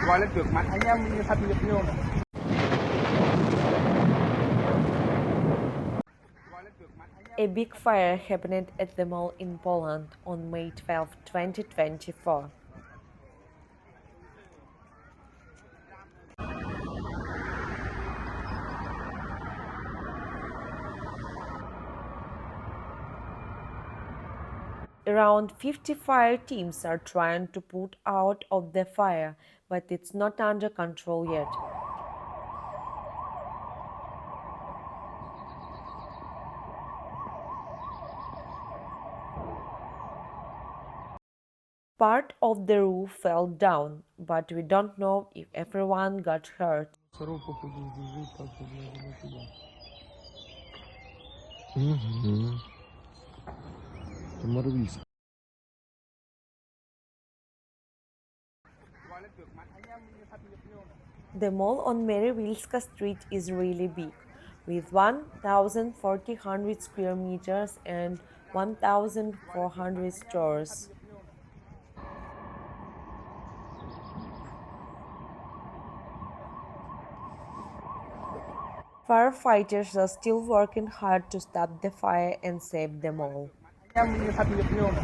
gọi lên trước mặt anh em như thật nghiệp nhiều nữa. A big fire happened at the mall in Poland on May 12, 2024. Around 50 fire teams are trying to put out of the fire, but it's not under control yet. Part of the roof fell down, but we don't know if everyone got hurt. Marywilska. The mall on Marywilska Street is really big, with 1,400 square meters and 1,400 stores. Firefighters are still working hard to stop the fire and save the mall. Anh em như thật nghiệp nhiều nữa.